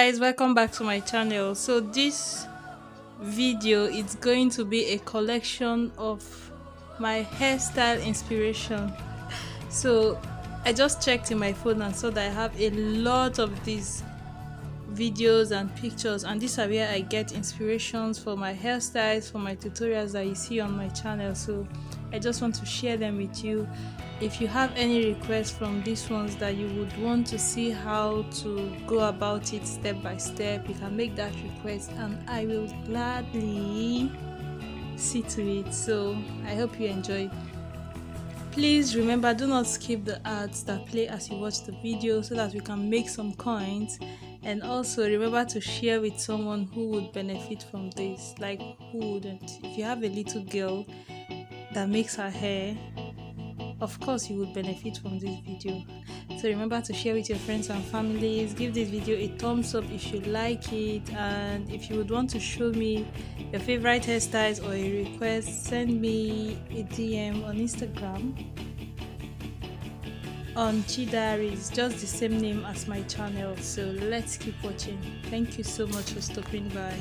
Guys, welcome back to my channel. So this video is going to be a collection of my hairstyle inspiration. So I just checked in my phone and saw that I have a lot of these videos and pictures, and these are where I get inspirations for my hairstyles, for my tutorials that you see on my channel. So I just want to share them with you. If you have any requests from these ones that you would want to see how to go about it step by step, you can make that request and I will gladly see to it. So I hope you enjoy. Please remember, do not skip the ads that play as you watch the video so that we can make some coins. And also remember to share with someone who would benefit from this. Like, who wouldn't? If you have a little girl that makes her hair, of course you would benefit from this video. So remember to share with your friends and families. Give this video a thumbs up if you like it, and if you would want to show me your favorite hairstyles or a request, send me a DM on Instagram on Chi Diaries, just the same name as my channel. So let's keep watching. Thank you so much for stopping by.